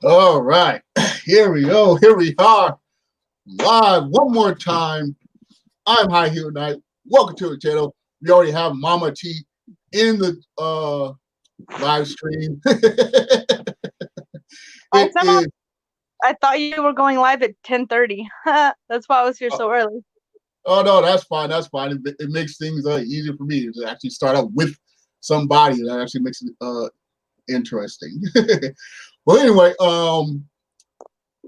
All right, here we go. Here we are, live one more time. I'm High Heel Night. Welcome to the channel. We already have Mama T in the live stream. It Somehow is. I thought you were going live at 10:30. That's why I was here so early. Oh no, that's fine. That's fine. It makes things easier for me to actually start out with somebody. That actually makes it interesting. Well, anyway,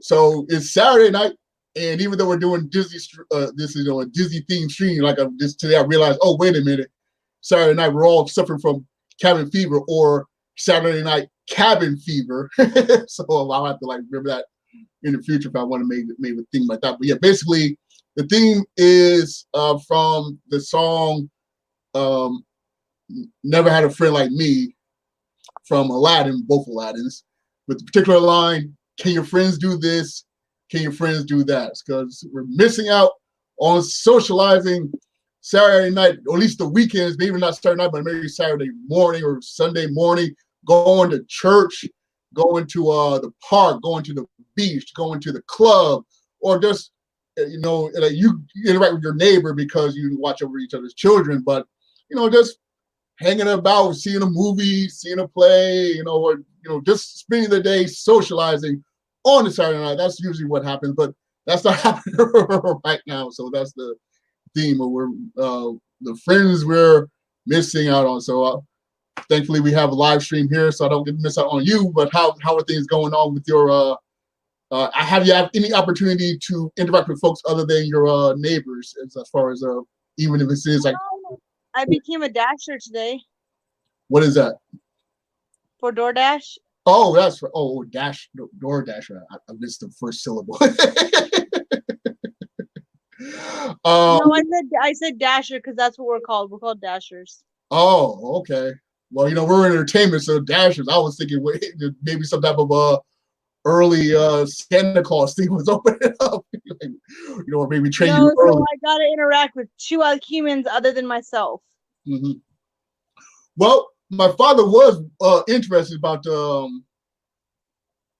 so it's Saturday night, and even though we're doing Disney, this is a Disney themed stream. Like just today, I realized, oh wait a minute, Saturday night we're all suffering from cabin fever or Saturday night cabin fever. So I'll have to like remember that in the future if I want to make a theme like that. But yeah, basically the theme is from the song "Never Had a Friend Like Me" from Aladdin, both Aladdins, with the particular line, can your friends do this? Can your friends do that? Because we're missing out on socializing Saturday night, or at least the weekends, maybe not Saturday night, but maybe Saturday morning or Sunday morning, going to church, going to the park, going to the beach, going to the club, or just, like you interact with your neighbor because you watch over each other's children, but, just hanging about, seeing a movie, seeing a play, or just spending the day socializing on the Saturday night. That's usually what happens, but that's not happening right now. So that's the theme of the friends we're missing out on. So thankfully we have a live stream here, so I don't get to miss out on you. But how are things going on with your? Have you had any opportunity to interact with folks other than your neighbors, as far as even if it is like? I became a dasher today. What is that? For DoorDash. Oh, that's for Dash DoorDash. I missed the first syllable. No, I said dasher because that's what we're called. We're called dashers. Oh, okay. Well, we're in entertainment, so dashers. I was thinking maybe some type of early Santa Claus thing was opening up. Or maybe train you early. So I gotta interact with two other humans other than myself. Mm-hmm. Well, my father was interested about a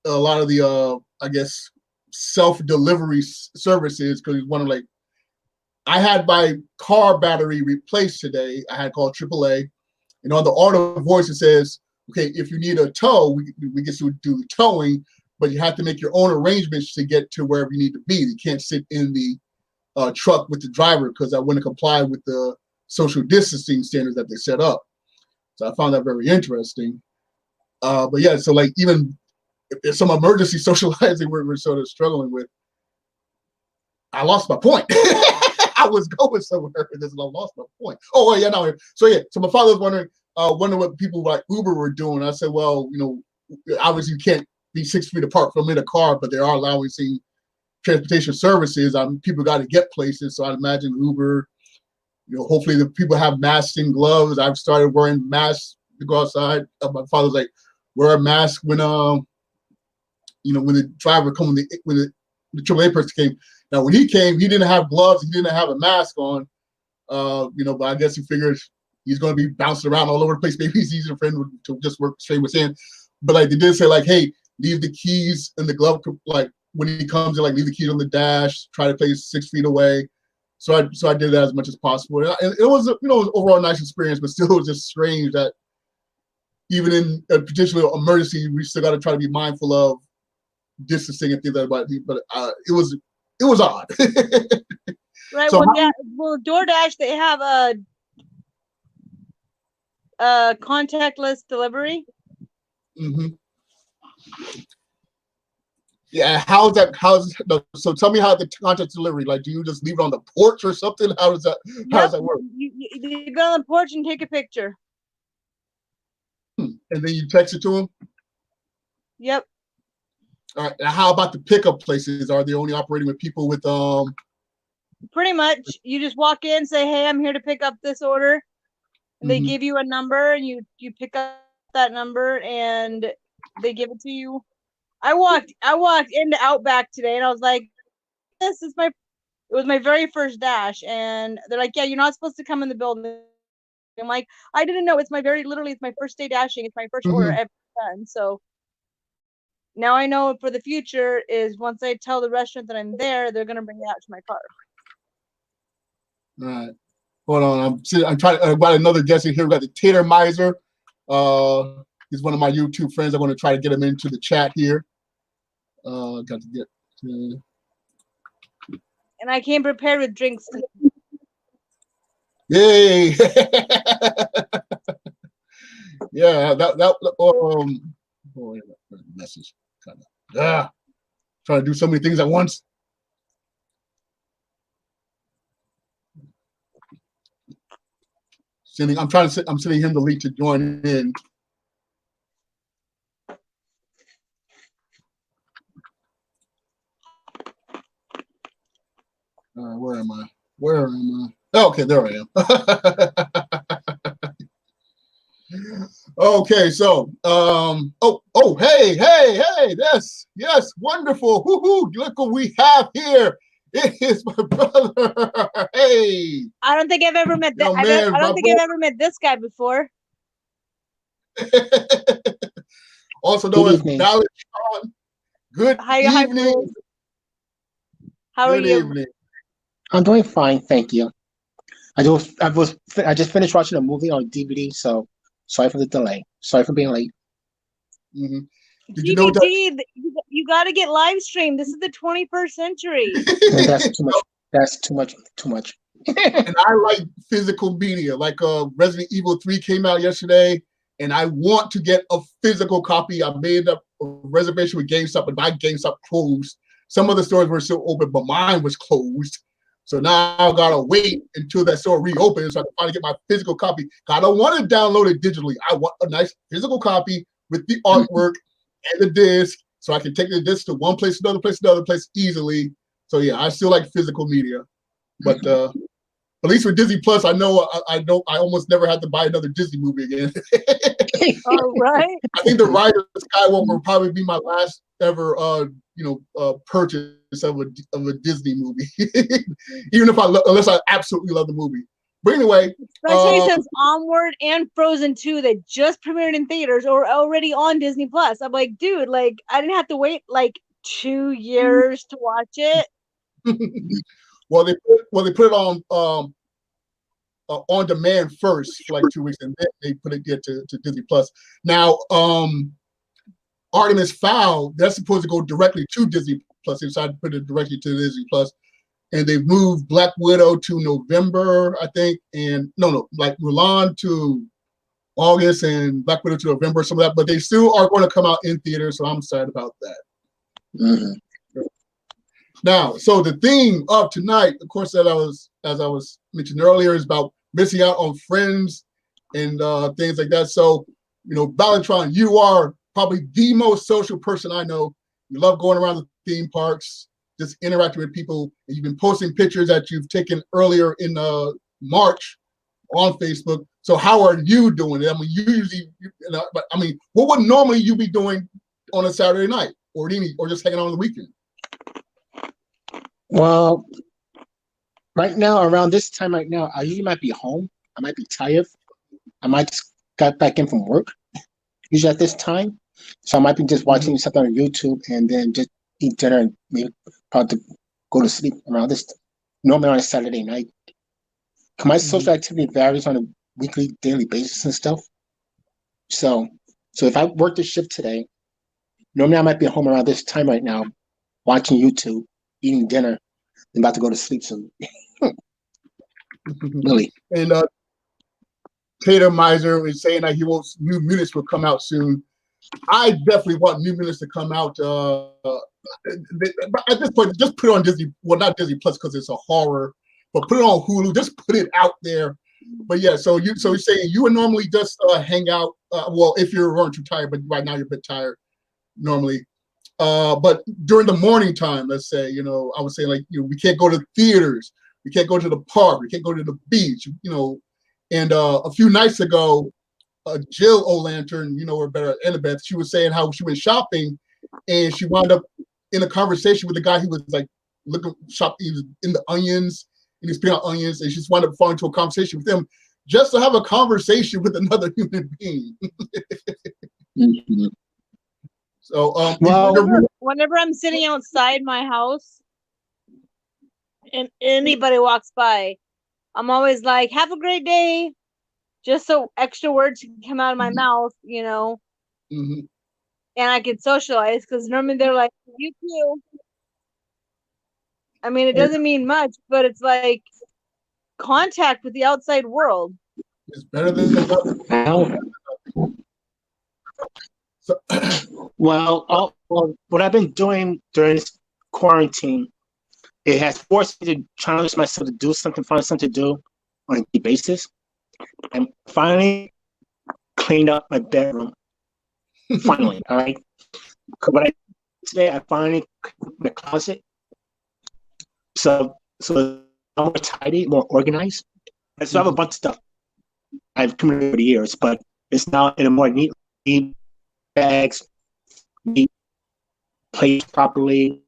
lot of the I guess self-delivery services, because he's one of like, I had my car battery replaced today. I had called AAA, and on the auto voice it says, okay, if you need a tow, we get to do the towing, but you have to make your own arrangements to get to wherever you need to be. You can't sit in the truck with the driver because I wouldn't comply with the social distancing standards that they set up. So I found that very interesting. But yeah, so like even if some emergency socializing we're sort of struggling with, I lost my point. I was going somewhere with this and I lost my point. Oh yeah, no. So yeah, so my father was wondering what people like Uber were doing. I said, well, obviously you can't be 6 feet apart from in a car, but they are allowing some transportation services. People got to get places, so I'd imagine Uber. Hopefully the people have masks and gloves. I've started wearing masks to go outside. My father's like, wear a mask when when the driver when the AAA person came. Now when he came, he didn't have gloves. He didn't have a mask on. But I guess he figured he's going to be bouncing around all over the place. Maybe he's easier for him to just work straight within. But like they did say, like, hey, leave the keys in the glove. Like when he comes in, like leave the keys on the dash. Try to place 6 feet away. So I did that as much as possible. And it was it was overall a nice experience, but still it was just strange that even in a potential emergency, we still got to try to be mindful of distancing and things like that. But it was odd. Right. So well, DoorDash, they have a contactless delivery. Mm-hmm. Yeah, so tell me how the contact delivery, like, do you just leave it on the porch or something? How does that work? You go on the porch and take a picture. And then you text it to them? Yep. All right. Now how about the pickup places? Are they only operating with people with Pretty much, you just walk in, say, hey, I'm here to pick up this order. And they give you a number, and you pick up that number, and they give it to you. I walked into Outback today, and I was like, it was my very first dash, and they're like, yeah, you're not supposed to come in the building. I'm like, I didn't know. It's my first day dashing. It's my first order. done. So now I know for the future is once I tell the restaurant that I'm there, they're gonna bring it out to my car. All right. Hold on. I'm trying. I got another guest in here. We got the Tater Miser. He's one of my YouTube friends. I'm going to try to get him into the chat here. Got to get. And I came prepared with drinks. Yay! Yeah, boy, message kind of trying to do so many things at once. I'm sending him the link to join in. Where am I? Oh, okay, there I am. Okay, so hey, yes, wonderful. Woohoo! Look what we have here. It is my brother. Hey. I don't think I've ever met that. I don't think I've ever met this guy before. Also known as Ballad Sean. Good evening. How are you? Evening. I'm doing fine, thank you. I just finished watching a movie on DVD, so sorry for the delay. Sorry for being late. Mm-hmm. Did you know that? You got to get live streamed. This is the 21st century. And that's too much. That's too much. And I like physical media. Like Resident Evil 3 came out yesterday, and I want to get a physical copy. I made a reservation with GameStop, but my GameStop closed. Some of the stores were still open, but mine was closed. So now I gotta wait until that store reopens so I can finally get my physical copy. I don't want to download it digitally. I want a nice physical copy with the artwork and the disc, so I can take the disc to one place, another place easily. So yeah, I still like physical media, but at least with Disney Plus, I know I almost never have to buy another Disney movie again. All right. I think The Rise of Skywalker will probably be my last ever purchase of a Disney movie, even if unless I absolutely love the movie. But anyway, especially since Onward and Frozen 2 that just premiered in theaters or already on Disney Plus. I'm like, dude, like I didn't have to wait like 2 years to watch it. Well, they put it on demand first for like 2 weeks, and then they put it to Disney Plus. Now, Artemis Fowl, that's supposed to go directly to Disney Plus. They decided to put it directly to Disney Plus, and they've moved Black Widow to November, I think, and like Mulan to August and Black Widow to November, some of that. But they still are going to come out in theaters, so I'm excited about that. Mm-hmm. Now, so the theme of tonight, of course, as I was mentioning earlier, is about missing out on friends and things like that. So, Ballatron, you are probably the most social person I know. You love going around the theme parks, just interacting with people. And you've been posting pictures that you've taken earlier in March on Facebook. So how are you doing it? I mean, you usually, what would normally you be doing on a Saturday night or just hanging out on the weekend? Well, right now, around this time right now, I usually might be home. I might be tired. I might just got back in from work, usually at this time. So I might be just watching something on YouTube and then just eat dinner and maybe probably go to sleep around this, normally on a Saturday night. My social activity varies on a weekly, daily basis and stuff. So if I work the shift today, normally I might be home around this time right now, watching YouTube, eating dinner, and about to go to sleep soon. Really. And Tater Miser is saying that he wants New Mutants will come out soon. I definitely want New Mutants to come out. At this point, just put it on Disney. Well, not Disney Plus because it's a horror, but put it on Hulu. Just put it out there. But yeah, so you're saying you would normally just hang out. Well, if you weren't too tired, but right now you're a bit tired normally. But during the morning time, let's say, I would say we can't go to theaters, we can't go to the park, we can't go to the beach, And a few nights ago, Jill O'Lantern, her better, Annabeth, she was saying how she went shopping, and she wound up in a conversation with the guy who was like looking shop. He was in the onions, and he was picking out onions, and she just wound up falling into a conversation with him just to have a conversation with another human being. Mm-hmm. So, Well, whenever I'm sitting outside my house and anybody walks by, I'm always like, "Have a great day," just so extra words can come out of my mouth, mm-hmm. and I can socialize. Because normally they're like, "You too." I mean, it doesn't mean much, but it's like contact with the outside world. It's better than nothing. So, well, what I've been doing during this quarantine, it has forced me to challenge myself to do something, find something to do on a daily basis. And finally cleaned up my bedroom. Finally, all right. What I did today, I finally cleaned up my closet. So it's more tidy, more organized. I still have a bunch of stuff I've accumulated over the years, but it's now in a more neat bags, neat placed properly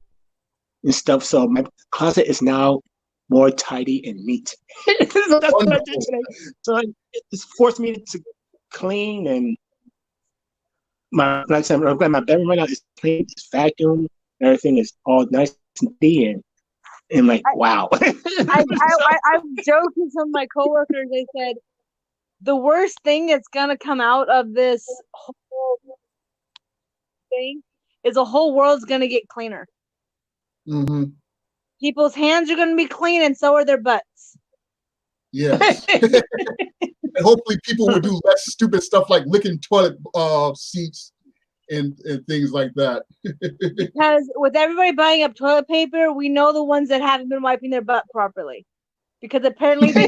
and stuff. So my closet is now more tidy and neat. So that's what I did today. So it's forced me to clean, and like I said, I'm glad my bedroom right now is clean, it's vacuumed, everything is all nice and neat, and like, wow. I've joked with some of my coworkers. They said the worst thing that's gonna come out of this whole thing is the whole world's gonna get cleaner. mm-hmm. People's hands are gonna be clean, and so are their butts. Yes. And hopefully people will do less stupid stuff like licking toilet seats and things like that. Because with everybody buying up toilet paper, we know the ones that haven't been wiping their butt properly. Because apparently they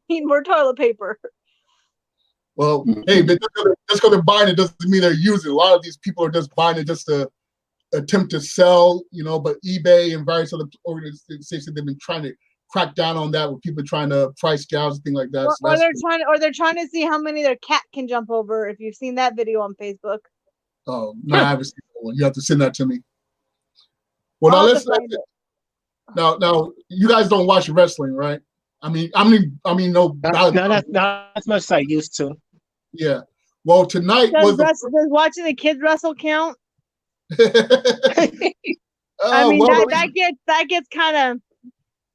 need more toilet paper. Well, hey, but just because they're buying it doesn't mean they're using it. A lot of these people are just buying it just to attempt to sell, but eBay and various other organizations, they've been trying to crack down on that with people trying to price gouge and things like that. Or they're trying to see how many their cat can jump over. If you've seen that video on Facebook. Oh no, I haven't seen that one. You have to send that to me. Well, now you guys don't watch wrestling, right? I mean, no. Not as much as I used to. Yeah. Well, tonight does watching the kids wrestle count? I mean,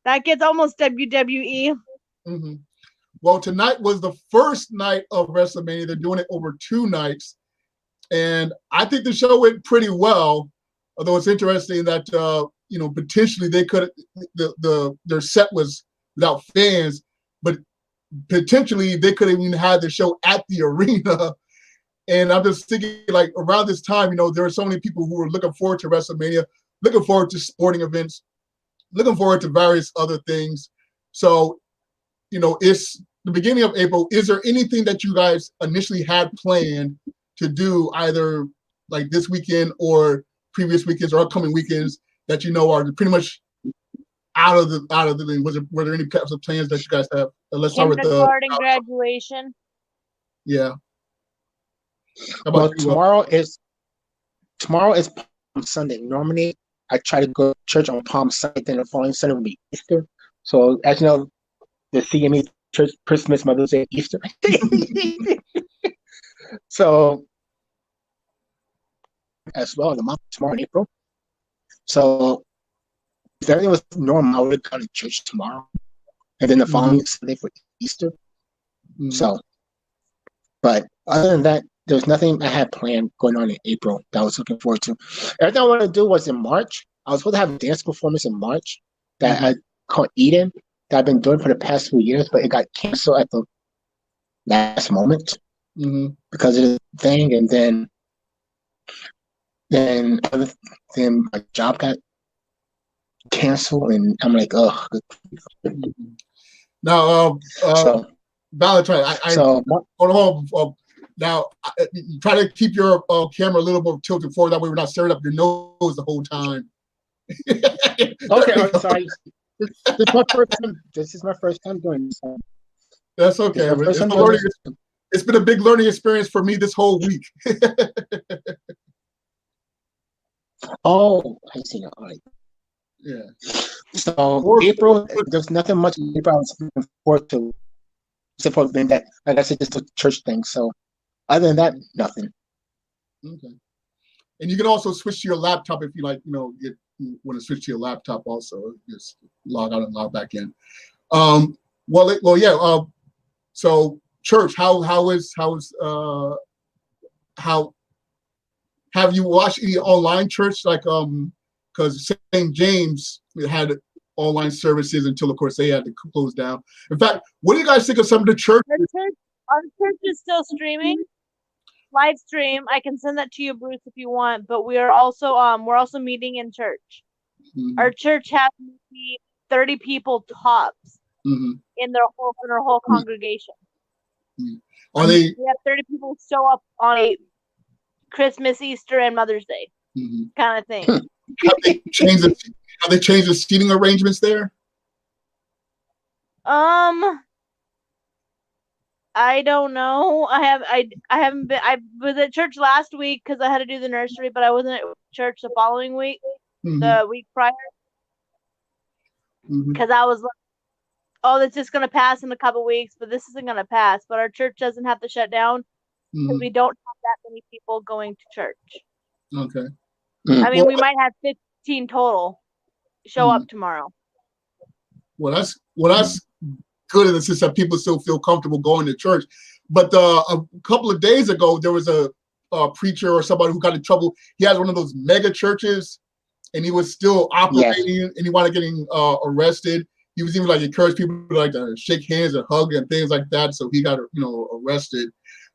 that gets almost WWE. Mm-hmm. Well, tonight was the first night of WrestleMania. They're doing it over 2 nights, and I think the show went pretty well. Although it's interesting that potentially they could their set was without fans, but potentially they could have even had the show at the arena. And I'm just thinking, like, around this time, there are so many people who are looking forward to WrestleMania, looking forward to sporting events, looking forward to various other things. So, it's the beginning of April. Is there anything that you guys initially had planned to do, either like this weekend or previous weekends or upcoming weekends, that are pretty much out of the thing? Were there any types of plans that you guys have? Let's start with kindergarten graduation. Yeah. Well, tomorrow is Palm Sunday. Normally, I try to go to church on Palm Sunday, then the following Sunday will be Easter. So, as you know, the CME Church, Christmas, Mother's Day, Easter. So, as well, the month tomorrow in April. So, if everything was normal, I would have gone to church tomorrow, and then the following Sunday for Easter. Mm-hmm. So, but other than that, there's nothing I had planned going on in April that I was looking forward to. Everything I wanted to do was in March. I was supposed to have a dance performance in March that I called Eden, that I've been doing for the past few years, but it got canceled at the last moment because of the thing. And then my job got canceled, and I'm like, oh. Now, Valentine, hold on. Now, try to keep your camera a little more tilted forward. That way, we're not staring up your nose the whole time. Okay, I'm sorry. This is my first time doing this. That's okay. It's been a big learning experience for me this whole week. Oh, I see. All right. Yeah. So April, there's nothing much in April I was looking forward to, except for that, like I said, just a church thing. So Other than that, nothing. Okay. And you can also switch to your laptop if you like, you want to switch to your laptop also. Just log out and log back in. So church, how have you watched any online church like because St. James had online services until of course they had to close down. In fact, what do you guys think of some of the churches? Our church is still streaming. Live stream. I can send that to you, Bruce, if you want. But we're also meeting in church. Mm-hmm. Our church has maybe 30 people tops in their whole congregation. Mm-hmm. We have 30 people show up on a Christmas, Easter, and Mother's Day kind of thing. Have they changed the seating arrangements there? I don't know. I haven't been. I was at church last week because I had to do the nursery, but I wasn't at church the following week, the week prior, because I was like, "Oh, that's just gonna pass in a couple weeks," but this isn't gonna pass. But our church doesn't have to shut down because we don't have that many people going to church. Okay. I mean, we might have 15 total show up tomorrow. Well, that's good in the sense that people still feel comfortable going to church. But a couple of days ago, there was a preacher or somebody who got in trouble. He has one of those mega churches, and he was still operating, and he wound up getting arrested. He was even like encouraged people to shake hands and hug and things like that. So he got arrested.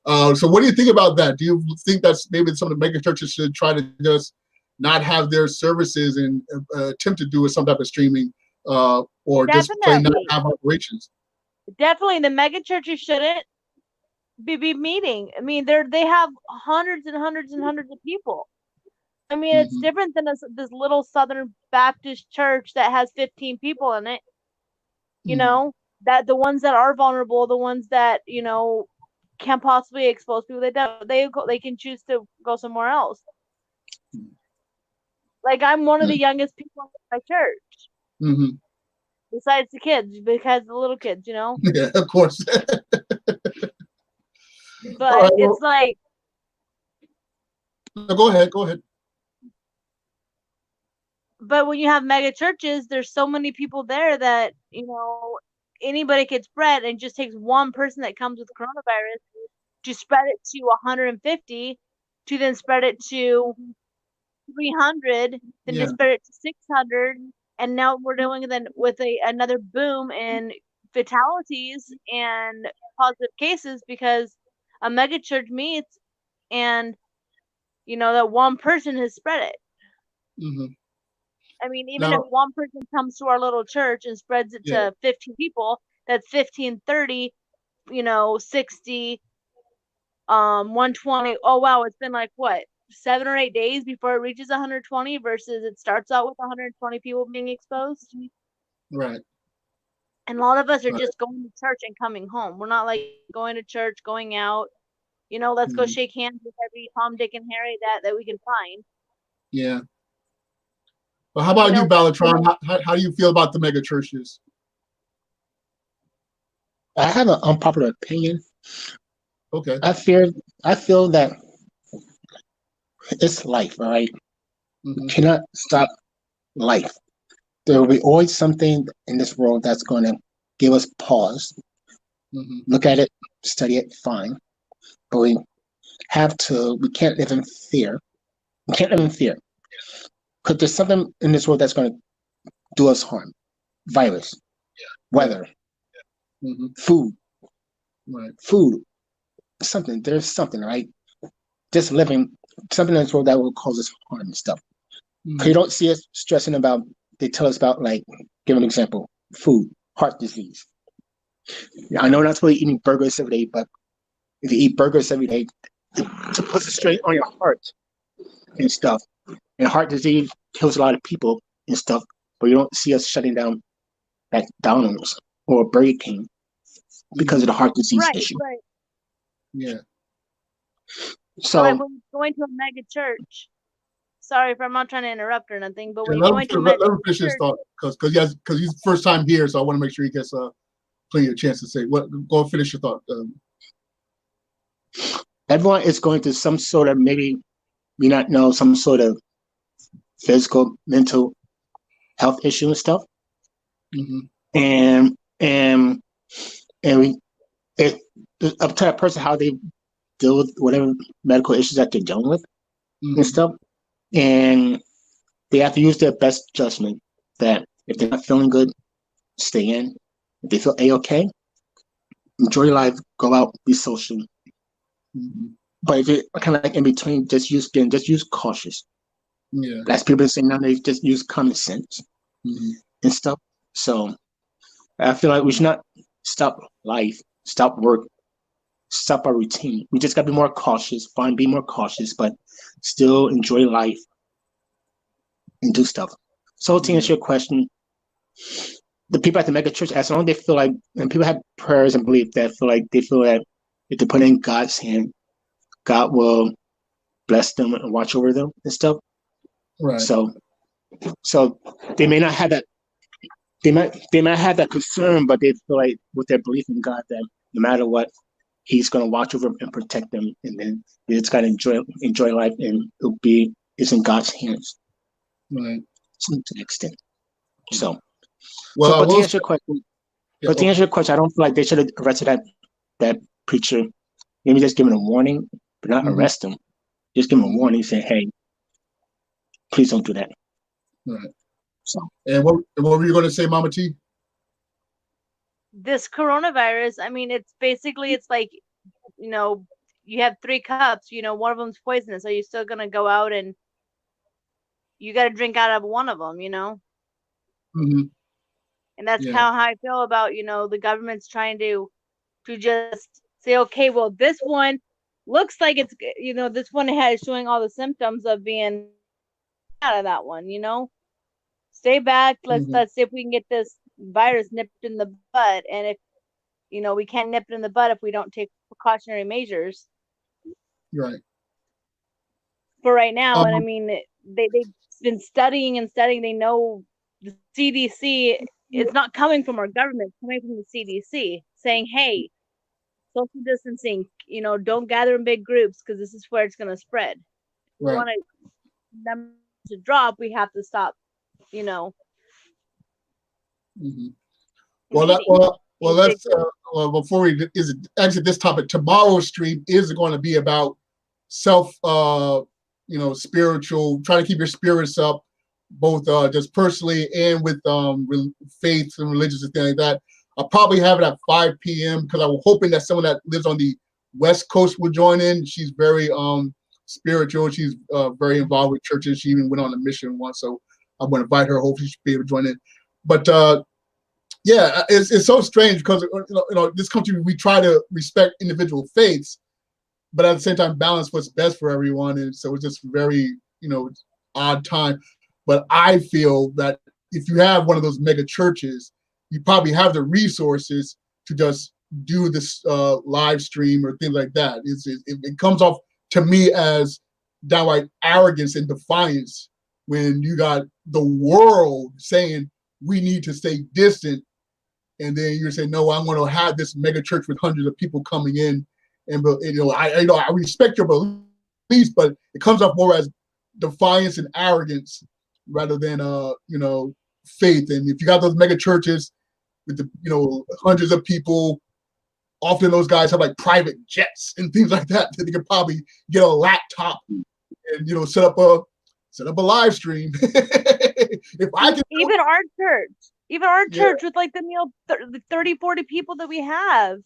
So what do you think about that? Do you think that's maybe some of the mega churches should try to just not have their services and attempt to do some type of streaming or just plain not have operations? Definitely, the mega churches shouldn't be meeting. I mean, they have hundreds and hundreds and hundreds of people. I mean, it's different than this little Southern Baptist church that has 15 people in it. You know, that the ones that are vulnerable, the ones that can possibly expose people, they can choose to go somewhere else. Like I'm one of the youngest people in my church. Besides the kids, because the little kids, Yeah, of course. But it's like. Go ahead. But when you have mega churches, there's so many people there that, anybody could spread, and it just takes one person that comes with coronavirus to spread it to 150, to then spread it to 300, then to spread it to 600. And now we're doing then with another boom in fatalities and positive cases because a mega church meets and that one person has spread it. I mean, even if one person comes to our little church and spreads it to 15 people, that's 15, 30, 60, 120. Oh wow, it's been like what? 7 or 8 days before it reaches 120 versus it starts out with 120 people being exposed. Right. And a lot of us are just going to church and coming home. We're not like going to church, going out, let's go shake hands with every Tom, Dick, and Harry that we can find. Yeah. Well, how about you, Ballatron? How do you feel about the mega churches? I have an unpopular opinion. Okay. I feel that it's life, all right? You cannot stop life. There will be always something in this world that's going to give us pause. Look at it, study it, fine. But we can't live in fear. We can't live in fear. Because there's something in this world that's going to do us harm. Virus, weather, food, food, something. There's something, right? Just living, something in this world that will cause us harm and stuff. Because you don't see us stressing about, they tell us about, like, give an example, food, heart disease. I know we're not supposed to be eating burgers every day, but if you eat burgers every day, it puts a strain on your heart and stuff. And heart disease kills a lot of people and stuff, but you don't see us shutting down McDonald's or Burger King because of the heart disease issue. Right. Yeah. So like when you're going to a mega church, sorry if I'm not trying to interrupt or nothing, but when you're going to a mega church, finish his thought because he's first time here, so I want to make sure he gets plenty of chance to say what. Go and finish your thought. everyone is going through some sort of, maybe we not know, some sort of physical, mental health issue and stuff. Mm-hmm. And we, it's up to that person how they deal with whatever medical issues that they're dealing with and stuff. And they have to use their best judgment that if they're not feeling good, stay in. If they feel A-okay, enjoy your life, go out, be social. Mm-hmm. But if you're kind of like in between, just use cautious. Yeah. As people say now, they just use common sense and stuff. So I feel like we should not stop life, stop work, stop our routine. We just got to be more cautious, be more cautious, but still enjoy life and do stuff. So to answer your question, the people at the mega church, as long as they feel like, and people have prayers and belief that they feel that if they put it in God's hand, God will bless them and watch over them and stuff. Right. So they may not have that. They might have that concern, but they feel like with their belief in God that no matter what, He's going to watch over them and protect them, and then they just got to enjoy life, and it's in God's hands. Right. To an extent. So, well, to answer your question, I don't feel like they should have arrested that preacher. Maybe just give him a warning, but not arrest him. Just give him a warning, saying, "Hey, please don't do that." Right. So, and what were you going to say, Mama T? This coronavirus, I mean, it's like, you have 3 cups, one of them's poisonous. Are you still going to go out and you got to drink out of one of them, Mm-hmm. And that's kind of how I feel about, the government's trying to just say, okay, well, this one looks like it's, this one is showing all the symptoms of being out of that one, stay back. Let's see if we can get this virus nipped in the butt. And if, we can't nip it in the butt if we don't take precautionary measures. Right. For right now. And I mean, they've been studying and studying. They know the CDC is not coming from our government, it's coming from the CDC saying, hey, social distancing, don't gather in big groups because this is where it's going to spread. If we want numbers to drop, we have to stop, Well, let's before we exit this topic, tomorrow's stream is going to be about self, spiritual, trying to keep your spirits up, both just personally and with faith and religious and things like that. I'll probably have it at 5 p.m. because I was hoping that someone that lives on the West Coast will join in. She's very spiritual. She's very involved with churches. She even went on a mission once, so I'm going to invite her. Hopefully she'll be able to join in. But yeah, it's so strange because this country, we try to respect individual faiths, but at the same time balance what's best for everyone, and so it's just very odd time. But I feel that if you have one of those mega churches, you probably have the resources to just do this live stream or things like that. It comes off to me as downright arrogance and defiance when you got the world saying we need to stay distant, and then you're saying, no, I'm going to have this mega church with hundreds of people coming in, and I respect your beliefs, but it comes off more as defiance and arrogance rather than faith. And if you got those mega churches with the hundreds of people, often those guys have like private jets and things like that they could probably get a laptop and set up a live stream. If I can, even our church with like the 30, 40 people that we have,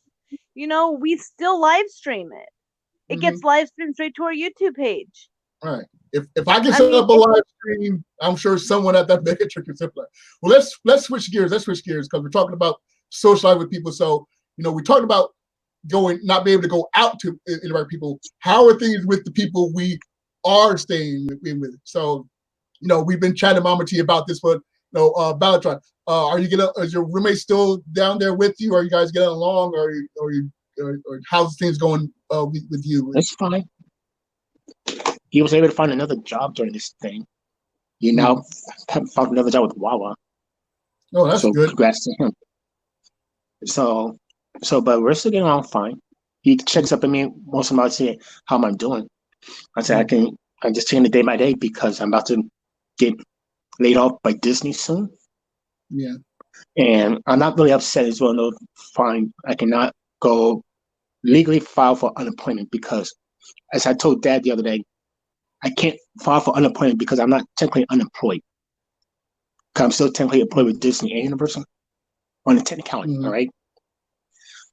we still live stream it. It gets live streamed straight to our YouTube page. Right. If I can set up a live stream, I'm sure someone at that mega church can set up. Well, let's switch gears. Because we're talking about social life with people. So we talked about not being able to go out to interact with people. How are things with the people we are staying with? So we've been chatting Mama T about this, but Balatron, is your roommate still down there with you? Are you guys getting along, or how's things going with you? It's fine. He was able to find another job during this thing. He now found another job with Wawa. Oh, that's good. Congrats to him. So, but we're still getting along fine. he checks up on me once in a while, say how am I doing. I said I'm just taking it day by day because I'm about to get laid off by Disney soon. Yeah. And I'm not really upset as well. No, fine. I cannot go legally file for unemployment because, as I told Dad the other day, I can't file for unemployment because I'm not technically unemployed. Because I'm still technically employed with Disney and Universal on the technicality, all right?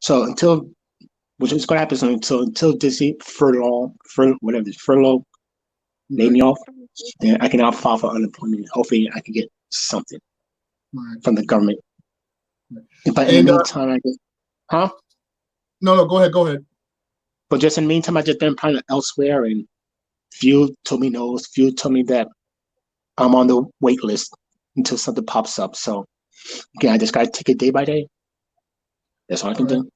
So which is going to happen until Disney furlough, lay me off, then I can now file for unemployment. Hopefully, I can get something from the government. But in the meantime, I just, No, go ahead. But just in the meantime, I just been applying elsewhere, and few told me no, few told me that I'm on the wait list until something pops up. So again, I just got to take it day by day. That's all I can do.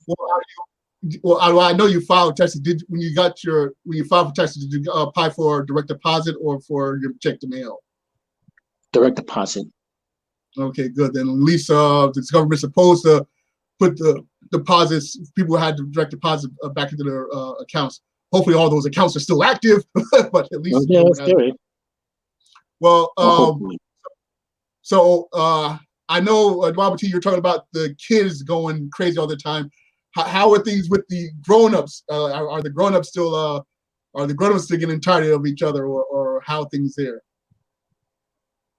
Well, I know you filed Texas. When you filed for Texas, did you apply for direct deposit or for your check to mail? Direct deposit. Okay, good. Then at least the government's supposed to put the deposits. People had to direct deposit back into their accounts. Hopefully, all those accounts are still active. But at least let's do it. Well, so I know, Robert T, you're talking about the kids going crazy all the time. How are things with the grown-ups? Are the grown-ups still getting tired of each other, or how are things there?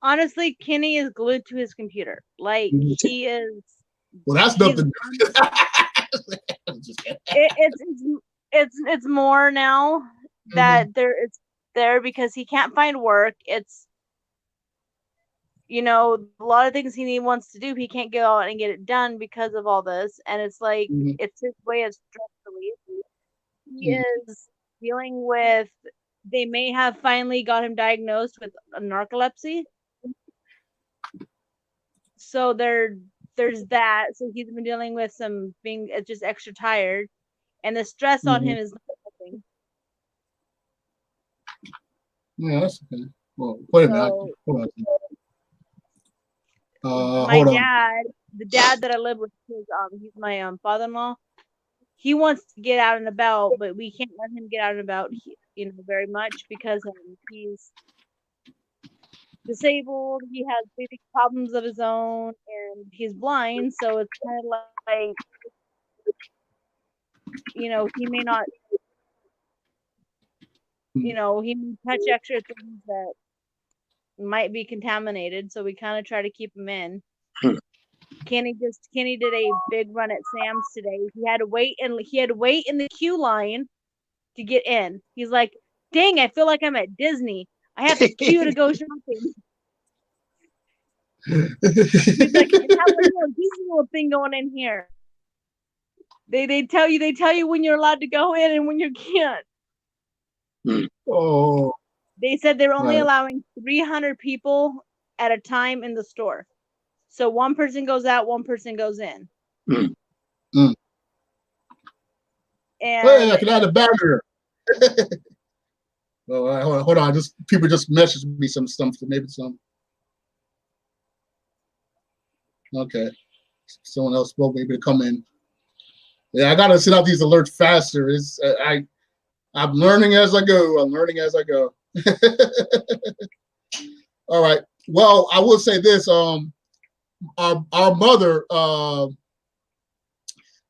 Honestly, Kenny is glued to his computer. Like he is. Well, that's nothing. It's more now that it's there because he can't find work. It's a lot of things he wants to do, he can't go out and get it done because of all this. And it's like it's his way of stress relief. He is dealing with. They may have finally got him diagnosed with narcolepsy. So there's that. So he's been dealing with some being just extra tired, and the stress on him is not helping. Yeah, that's okay. Well, wait a minute. Hold on. The dad that I live with, he's my father-in-law. He wants to get out and about, but we can't let him get out and about, very much because he's disabled. He has big problems of his own, and he's blind. So it's kind of like, he may not, he may touch extra things that might be contaminated. So we kind of try to keep him in. Kenny did a big run at Sam's today. He had to wait in the queue line to get in. He's like, "Dang, I feel like I'm at Disney. I have to queue to go shopping." He's like, "I have a Disney little thing going in here." They tell you when you're allowed to go in and when you can't. Oh. They said they're only allowing 300 people at a time in the store. So one person goes out, one person goes in. And hey, I can add a banner. Oh, hold on. Just people just messaged me some stuff. Maybe some. Okay. Someone else spoke maybe to come in. Yeah, I gotta send out these alerts faster. I'm learning as I go. All right. Well, I will say this. Our mother,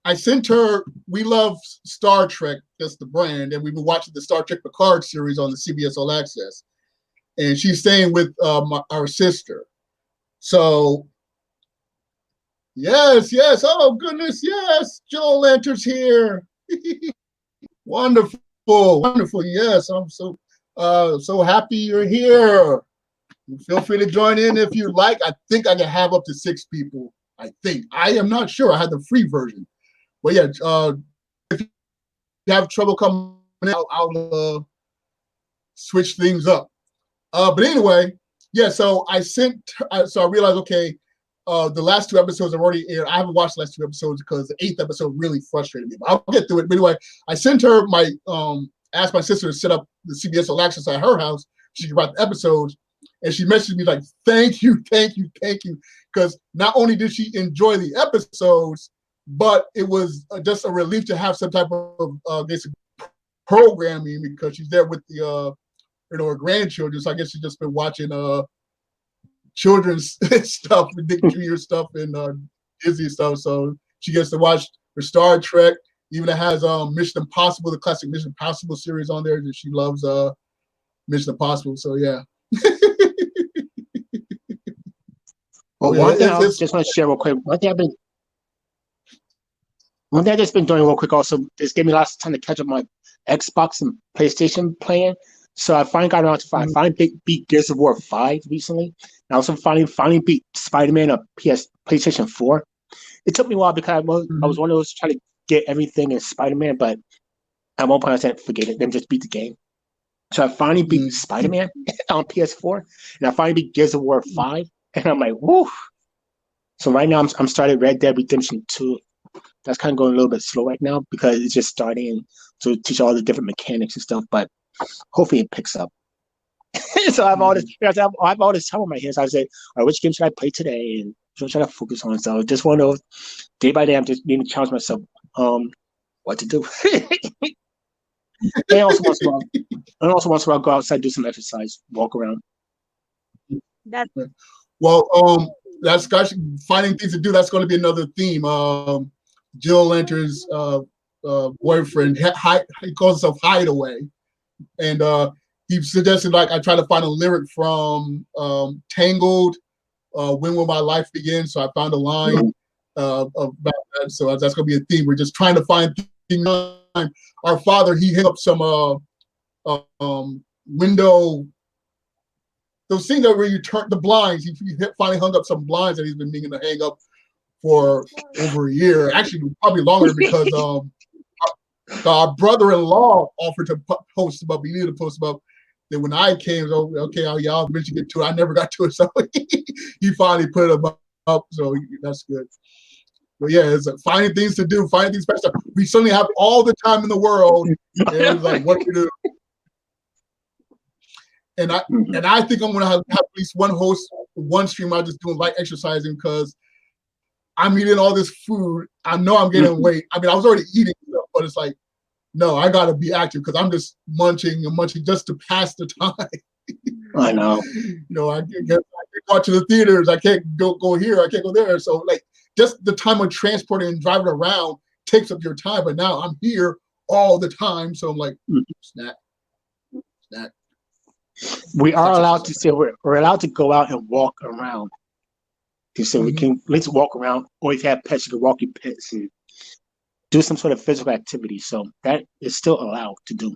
I sent her, we love Star Trek, that's the brand, and we've been watching the Star Trek Picard series on the CBS All Access. And she's staying with our sister. So, yes, oh goodness, yes, Joel Lanter's here. Wonderful, yes, I'm so happy you're here. Feel free to join in if you like. I think I can have up to 6 people. I think. I am not sure. I had the free version. But yeah, if you have trouble coming out, I'll switch things up. But anyway, yeah, so I realized, okay, the last 2 episodes have already aired. I haven't watched the last 2 episodes because the 8th episode really frustrated me. But I'll get through it. But anyway, I sent her asked my sister to set up the CBS All Access at her house. She could write the episodes. And she messaged me like, thank you. Because not only did she enjoy the episodes, but it was just a relief to have some type of basic programming because she's there with the her grandchildren. So I guess she's just been watching children's stuff, Dick Jr. stuff, and Disney stuff. So she gets to watch her Star Trek. Even it has Mission Impossible, the classic Mission Impossible series on there. And she loves Mission Impossible. So yeah. Well, one thing I just want to share real quick. One thing I just been doing real quick also is gave me lots of time to catch up my Xbox and PlayStation playing. So I finally got around to finally beat Gears of War 5 recently. And I also finally beat Spider-Man on PlayStation 4. It took me a while because I was one of those trying to get everything in Spider-Man, but at one point I said, forget it, then just beat the game. So I finally beat Spider-Man on PS4, and I finally beat Gears of War 5, and I'm like, woo! So right now I'm starting Red Dead Redemption 2. That's kind of going a little bit slow right now because it's just starting to teach all the different mechanics and stuff, but hopefully it picks up. So I have all this time on my hands. So I say, all right, which game should I play today? And what should I focus on? So just one of those, day by day, I'm just needing to challenge myself what to do. And also once in a while, go outside, do some exercise, walk around. Well, that's finding things to do. That's going to be another theme. Jill Lanter's boyfriend, he calls himself Hideaway, and he suggested like I try to find a lyric from Tangled, When Will My Life Begin? So I found a line about that. So that's going to be a theme. We're just trying to find things. Our father, he hung up some window, those things that where you turn the blinds. He finally hung up some blinds that he's been meaning to hang up for over a year. Actually, probably longer because our brother-in-law offered to post them up. He needed to post them up. Then when I came, okay, I'll eventually get to it. I never got to it, so he finally put them up. So that's good. But yeah, it's finding things to do, finding things special. We suddenly have all the time in the world, and it's like, what do we do? And I think I'm gonna have at least one host, one stream. I'm just doing light exercising because I'm eating all this food. I know I'm getting weight. I mean, I was already eating stuff, but it's like, no, I gotta be active because I'm just munching and munching just to pass the time. I know. I can't go to the theaters. I can't go here. I can't go there. So like, just the time of transporting and driving around takes up your time. But now I'm here all the time, so I'm like, snack. We are allowed to say we're allowed to go out and walk around. So we can at least walk around, or if you have pets, you can walk your pets and do some sort of physical activity. So that is still allowed to do.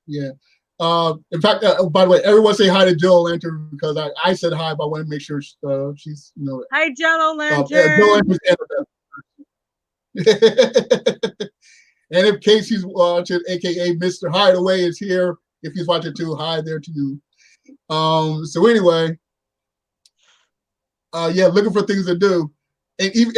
Yeah. In fact, by the way, everyone say hi to Jill Lantern because I said hi, but I want to make sure she's Hi, Jill Lantern. Jill Lantern's and if Casey's watching, aka Mr. Hideaway, is here, if he's watching too, hi there to you. So anyway, looking for things to do. And even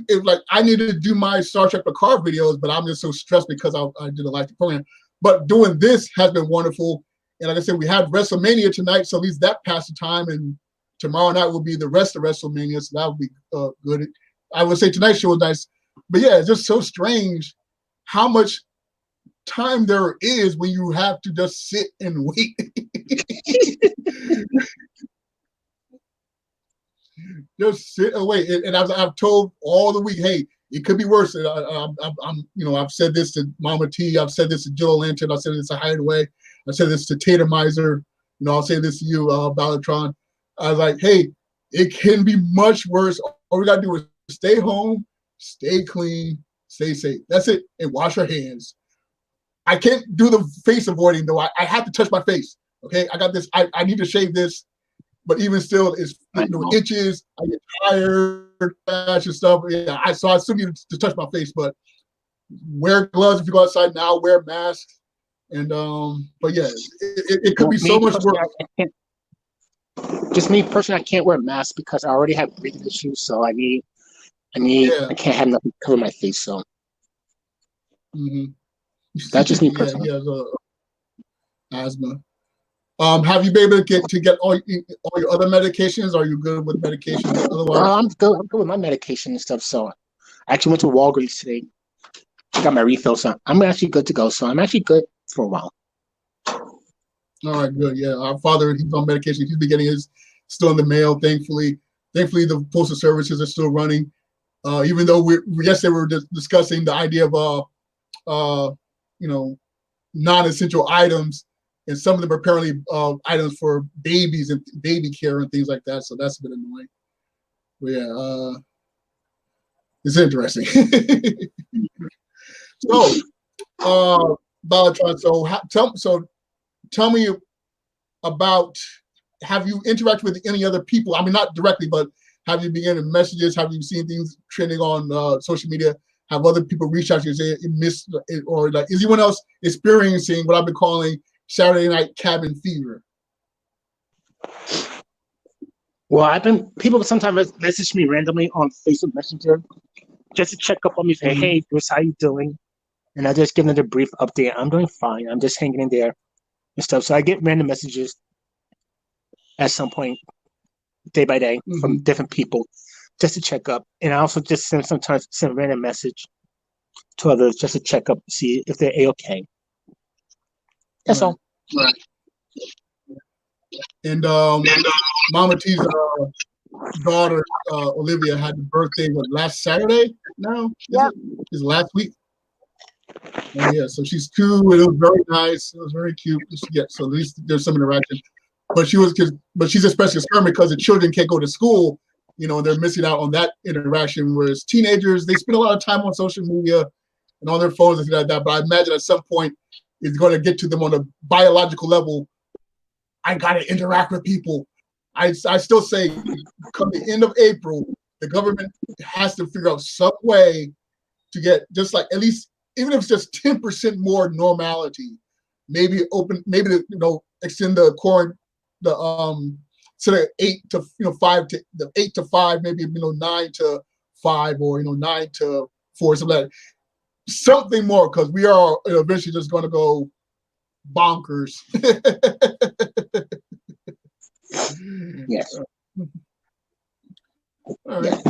if like I needed to do my Star Trek Picard videos, but I'm just so stressed because I did a live program. But doing this has been wonderful. And like I said, we had WrestleMania tonight, so at least that passed the time. And tomorrow night will be the rest of WrestleMania, so that will be good. I would say tonight's show was nice. But yeah, it's just so strange how much time there is when you have to just sit and wait. Just sit and wait. And I've told all the week, hey, it could be worse. I've said this to Mama T. I've said this to Jill Lantern. I've said this to Hideaway. I've said this to Tatermizer. I'll say this to you, Ballatron. I was like, hey, it can be much worse. All we got to do is stay home, stay clean, stay safe. That's it. And wash our hands. I can't do the face avoiding, though. I have to touch my face. Okay? I got this. I need to shave this. But even still, it's itches. I get tired, and stuff. Yeah, so I still need to touch my face. But wear gloves if you go outside now. Wear masks. And but yeah, it could be so much worse. Just me personally, I can't wear a mask because I already have breathing issues. So I can't have nothing cover my face. So that's just me personally. Asthma. Have you been able to get all your other medications? Are you good with medications? Otherwise, I'm good with my medication and stuff. So I actually went to Walgreens today. I got my refill, so I'm actually good to go. So I'm actually good for a while. All right, good. Yeah, our father, he's on medication. He's been getting his still in the mail, thankfully. Thankfully, the postal services are still running. Even though yesterday we were discussing the idea of, non-essential items, and some of them are apparently items for babies and baby care and things like that. So that's a bit annoying. But yeah, it's interesting. So, Balatron, tell me about, have you interacted with any other people? I mean, not directly, but have you been getting messages? Have you seen things trending on social media? Have other people reach out to you and say you missed it, or like, is anyone else experiencing what I've been calling Saturday night cabin fever? Well, people sometimes message me randomly on Facebook Messenger just to check up on me, say, hey, Bruce, how you doing? And I just give them a brief update. I'm doing fine. I'm just hanging in there and stuff. So I get random messages at some point, day by day, from different people just to check up. And I also just sometimes send a random message to others just to check up, see if they're A-okay. That's all. Right. And Mama T's daughter, Olivia, had the birthday, last Saturday now? Is it last week? Oh, yeah, so she's 2. It was very nice. It was very cute. Yeah, so at least there's some interaction. But she's especially concerned because the children can't go to school, and they're missing out on that interaction. Whereas teenagers, they spend a lot of time on social media and on their phones and things like that. But I imagine at some point it's going to get to them on a biological level. I got to interact with people. I still say, come the end of April, the government has to figure out some way to get just like at least, even if it's just 10% more normality, maybe extend the so the 8 to 5 to the 8 to 5, maybe 9 to 5 or 9 to 4, something like that. Something more, because we are eventually just going to go bonkers. Yes. All right.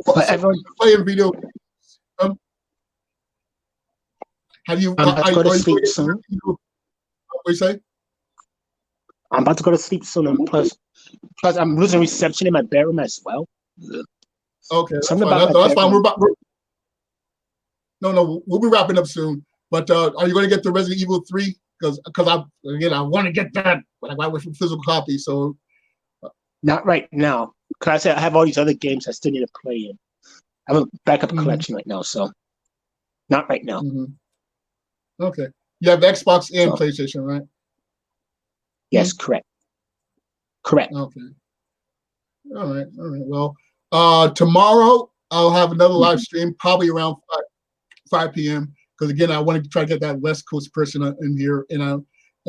But everyone playing video games. Have you? I'm about to go to sleep soon. What you say? I'm about to go to sleep soon, and plus I'm losing reception in my bedroom as well. Okay, that's fine. That's fine. We'll be wrapping up soon. But are you going to get the Resident Evil 3? Because I want to get that, but I got to wait for physical copy. So not right now, because I said I have all these other games I still need to play in. I have a backup collection right now, so not right now. Okay, you have Xbox and PlayStation, right? Yes, correct. Okay. All right. Well, tomorrow I'll have another live stream, probably around 5 p.m. Because again, I want to try to get that West Coast person in here, and I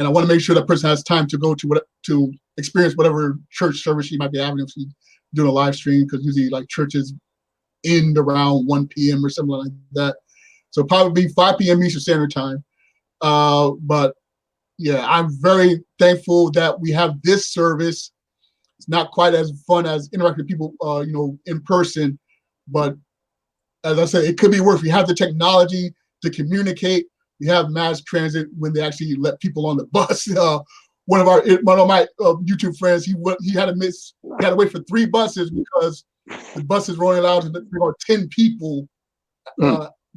want to make sure that person has time to go to experience whatever church service she might be having if she's doing a live stream. Because usually, like, churches end around 1 p.m. or something like that. So probably 5 p.m. Eastern Standard Time. But yeah, I'm very thankful that we have this service. It's not quite as fun as interacting with people, in person. But as I said, it could be worse. We have the technology to communicate. We have mass transit when they actually let people on the bus. One of my YouTube friends, he had to wait for 3 buses because the buses were only allowed to bring on 10 people,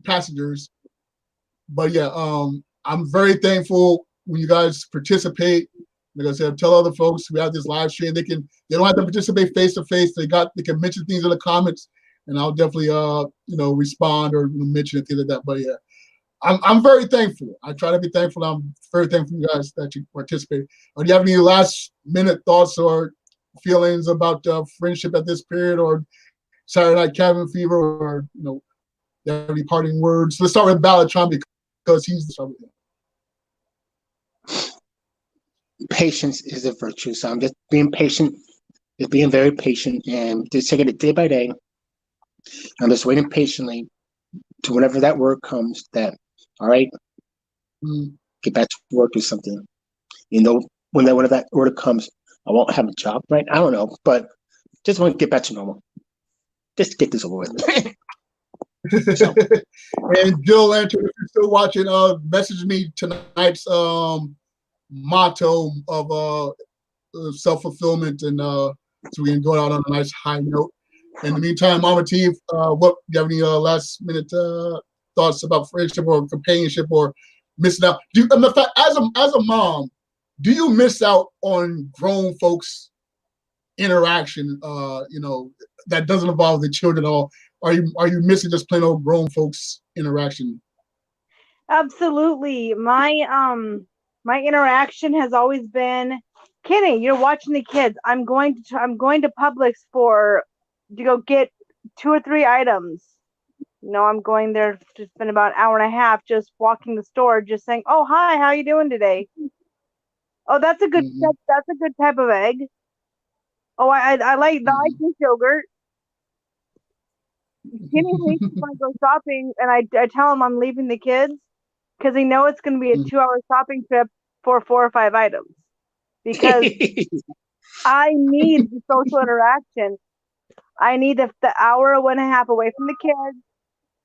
passengers. But yeah, I'm very thankful when you guys participate. Like I said, tell other folks we have this live stream. They don't have to participate face to face. They can mention things in the comments, and I'll definitely respond or mention it, things like that. But yeah, I'm very thankful. I try to be thankful. I'm very thankful you guys that you participate. Do you have any last minute thoughts or feelings about friendship at this period, or Saturday Night Cabin Fever, or you have any parting words? Let's start with Balatron because he's the subject. Patience is a virtue, so I'm just being patient, just being very patient, and just taking it day by day. I'm just waiting patiently to whenever that word comes that, all right, get back to work or something. Whenever that order comes, I won't have a job, right? I don't know, but just want to get back to normal. Just to get this over with. So, And Jill Lantern, if you're still watching, message me tonight's motto of self-fulfillment, and so we can go out on a nice high note. In the meantime, Mama T, what do you have any last minute thoughts about friendship or companionship or missing out? Do you, in fact, as a mom, do you miss out on grown folks interaction? That doesn't involve the children at all. Are you missing just plain old grown folks interaction? Absolutely. My interaction has always been, Kenny, you're watching the kids. I'm going to Publix to go get 2 or 3 items. I'm going there to spend about an hour and a half just walking the store, just saying, "Oh, hi, how you doing today? Oh, that's a good that's a good type of egg. Oh, I like this yogurt." Kenny hates when I go shopping, and I tell him I'm leaving the kids because they know it's going to be a 2-hour shopping trip for 4 or 5 items, because I need the social interaction. I need the hour and a half away from the kids.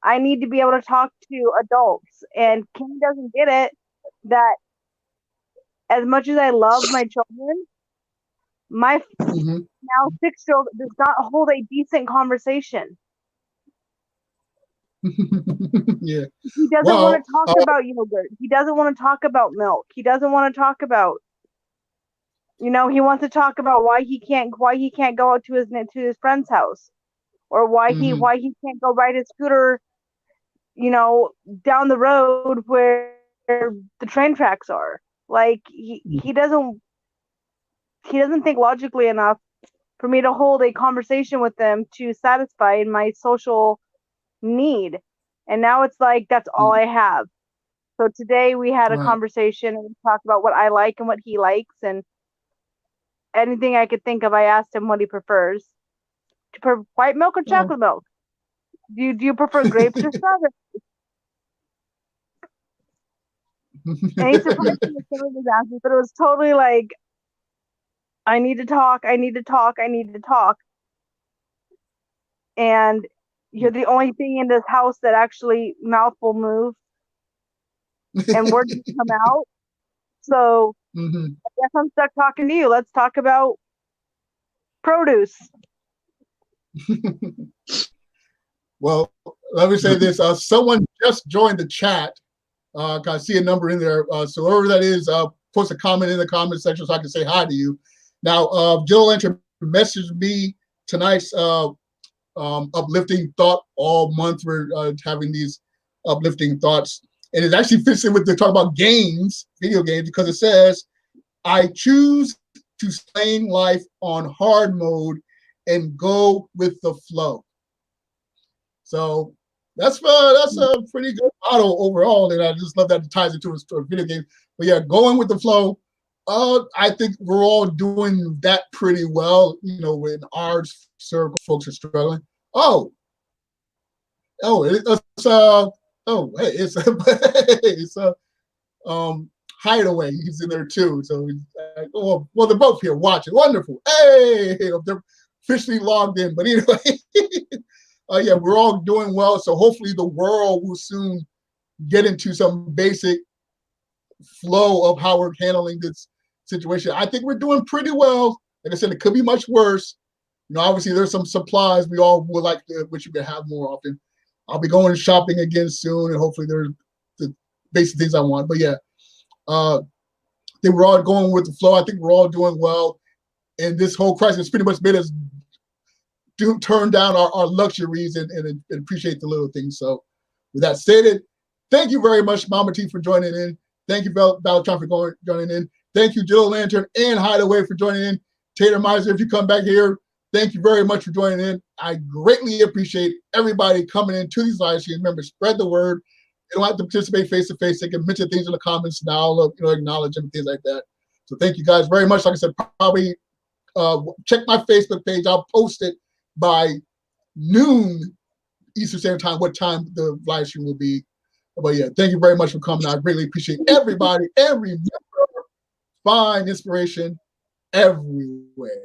I need to be able to talk to adults, and Kenny doesn't get it that as much as I love my children, my now 6-year-old does not hold a decent conversation. Yeah. He doesn't want to talk about yogurt. He doesn't want to talk about milk. He doesn't want to talk about, he wants to talk about why he can't go out to his friend's house, or why he can't go ride his scooter, down the road where the train tracks are. Like he doesn't think logically enough for me to hold a conversation with them to satisfy my social need. And now it's like that's all I have. So today we had a conversation and we talked about what I like and what he likes, and anything I could think of, I asked him what he prefers. White milk or chocolate milk? Do you prefer grapes or strawberries? And he surprised me with some of his answers, but it was totally like, I need to talk. And you're the only thing in this house that actually mouth will move and words will come out. So I guess I'm stuck talking to you. Let's talk about produce. Well, let me say this. Someone just joined the chat. I see a number in there. So whoever that is, post a comment in the comment section so I can say hi to you. Now, Jill Lantern messaged me tonight's uplifting thought. All month we're having these uplifting thoughts. And it actually fits in with the talk about games, video games, because it says, I choose to sustain life on hard mode and go with the flow. So that's a pretty good motto overall, and I just love that it ties into a video game. But yeah, going with the flow. I think we're all doing that pretty well. In our circle, folks are struggling. It's Hideaway. He's in there too. So he's well, they're both here watching. Wonderful. Hey, they're officially logged in. But anyway. Yeah, we're all doing well. So hopefully the world will soon get into some basic flow of how we're handling this situation. I think we're doing pretty well. Like I said, it could be much worse. Obviously there's some supplies we all would like to, which you can have more often. I'll be going shopping again soon, and hopefully there's the basic things I want. But yeah, I think we're all going with the flow. I think we're all doing well. And this whole crisis pretty much made us turn down our luxuries and appreciate the little things. So with that stated, thank you very much, Mama T, for joining in. Thank you, Ballatron, for joining in. Thank you, Jill Lantern and Hideaway, for joining in. Tater Miser, if you come back here, thank you very much for joining in. I greatly appreciate everybody coming into these live streams. Remember, spread the word. They don't have to participate face-to-face. They can mention things in the comments, and I'll acknowledge them, things like that. So thank you guys very much. Like I said, probably check my Facebook page. I'll post it by noon Eastern Standard Time, what time the live stream will be. But yeah, thank you very much for coming. I greatly appreciate everybody, every member. Find inspiration everywhere.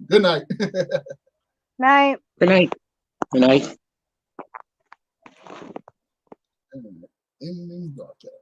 Good night. Night. Good night. Good night. Ending broadcast.